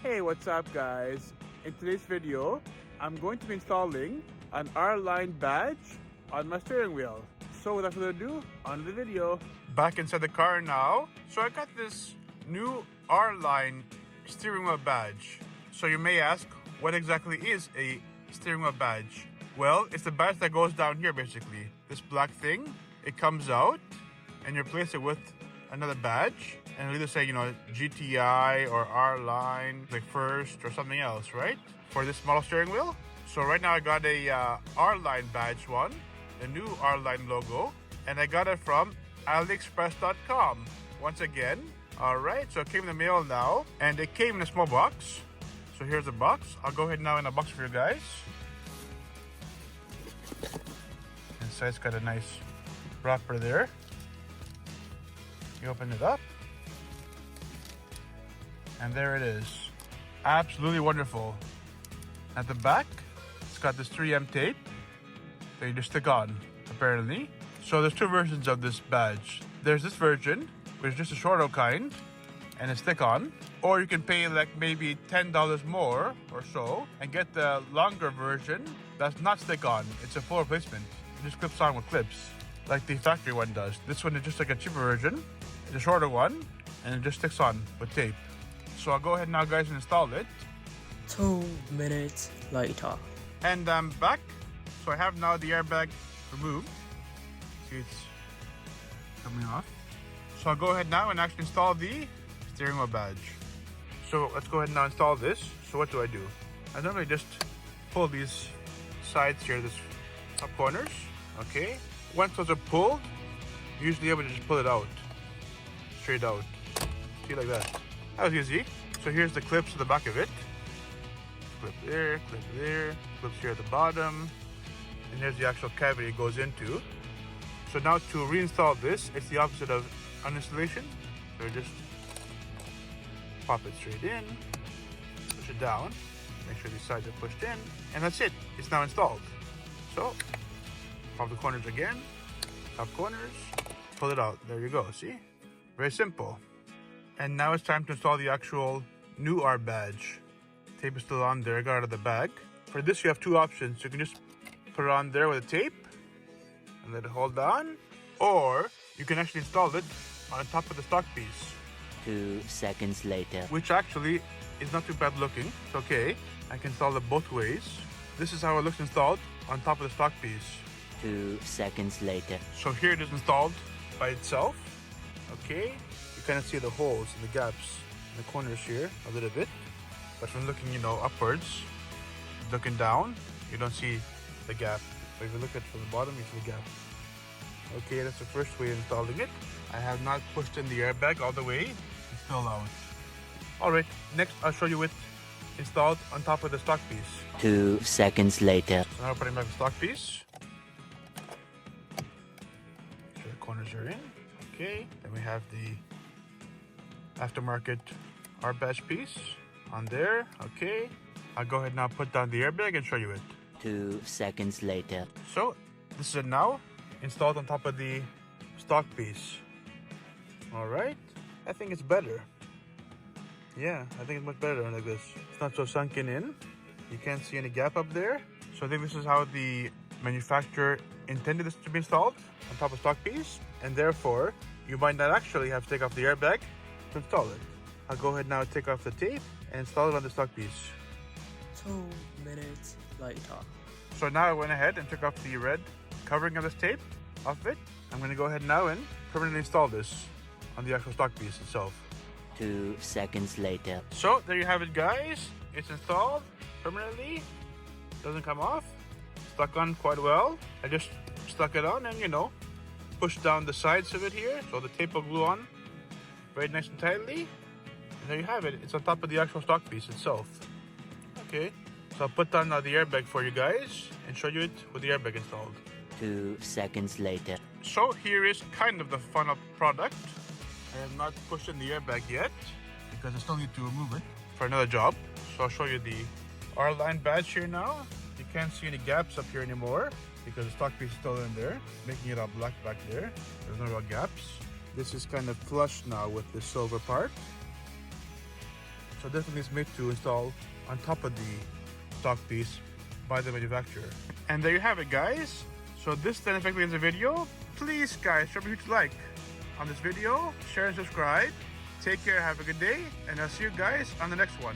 Hey, what's up guys? In today's video, I'm going to be installing an R-Line badge on my steering wheel. So without further ado, on to the video. Back inside the car now. So I got this new R-Line steering wheel badge. So you may ask, what exactly is a steering wheel badge? Well, it's the badge that goes down here basically. This black thing, it comes out and you replace it with another badge, and it'll either say, GTI or R-Line, like first or something else, right? For this model steering wheel. So right now I got a R-Line badge one, the new R-Line logo, and I got it from AliExpress.com. Once again, all right, so it came in the mail now, and it came in a small box. So here's the box. I'll go ahead now in the box for you guys. Inside it's got a nice wrapper there. You open it up, and there it is. Absolutely wonderful. At the back, it's got this 3M tape that you just stick on, apparently. So there's two versions of this badge. There's this version, which is just a shorter kind, and a stick-on. Or you can pay like maybe $10 more or so, and get the longer version that's not stick-on. It's a full replacement. It just clips on with clips, like the factory one does. This one is just like a cheaper version. The shorter one, and it just sticks on with tape. So I'll go ahead now guys and install it. 2 minutes later. And I'm back. So I have now the airbag removed. See, it's coming off. So I'll go ahead now and actually install the steering wheel badge. So let's go ahead and now install this. So what do? I normally just pull these sides here, this top corners. Okay. Once those are pulled, you're usually able to just pull it out. Straight out. See, like that. That was easy. So here's the clips to the back of it. Clip there, clips here at the bottom. And here's the actual cavity it goes into. So now to reinstall this, it's the opposite of uninstallation. So just pop it straight in, push it down, make sure these sides are pushed in, and that's it. It's now installed. So pop the corners again, top corners, pull it out. There you go, see? Very simple. And now it's time to install the actual new R badge. Tape is still on there, I got it out of the bag. For this you have two options. You can just put it on there with a tape and let it hold on, or you can actually install it on top of the stock piece. 2 seconds later. Which actually is not too bad looking. It's okay. I can install it both ways. This is how it looks installed on top of the stock piece. 2 seconds later. So here it is installed by itself. Okay, you kind of see the holes and the gaps in the corners here a little bit, but from looking, upwards, looking down, you don't see the gap. But if you look at it from the bottom, you see the gap. Okay, that's the first way of installing it. I have not pushed in the airbag all the way. It's still out. All right, next I'll show you it installed on top of the stock piece. 2 seconds later. So now we're putting back the stock piece. Make sure the corners are in. Okay, then we have the aftermarket R badge piece on there. Okay, I'll go ahead now put down the airbag and show you it. 2 seconds later. So this is it now, installed on top of the stock piece. All right, I think it's better. Yeah, I think it's much better like this. It's not so sunken in. You can't see any gap up there. So I think this is how the manufacturer intended this to be installed on top of stock piece, and therefore you might not actually have to take off the airbag to install it. I'll go ahead now and take off the tape and install it on the stock piece. 2 minutes later. So now I went ahead and took off the red covering of this tape off it. I'm going to go ahead now and permanently install this on the actual stock piece itself. 2 seconds later. So there you have it guys. It's installed permanently. Doesn't come off. Stuck on quite well. I just stuck it on and push down the sides of it here so the tape will glue on very nice and tightly. And there you have it. It's on top of the actual stock piece itself. Okay, so I'll put down now the airbag for you guys and show you it with the airbag installed. 2 seconds later. So here is kind of the final product. I have not pushed in the airbag yet because I still need to remove it for another job. So I'll show you the R-Line badge here now. You can't see any gaps up here anymore because the stock piece is still in there, making it all black back there. There's no real gaps. This is kind of flush now with the silver part. So this one is made to install on top of the stock piece by the manufacturer. And there you have it, guys. So this then effectively ends the video. Please, guys, show me a huge like on this video, share and subscribe. Take care, have a good day, and I'll see you guys on the next one.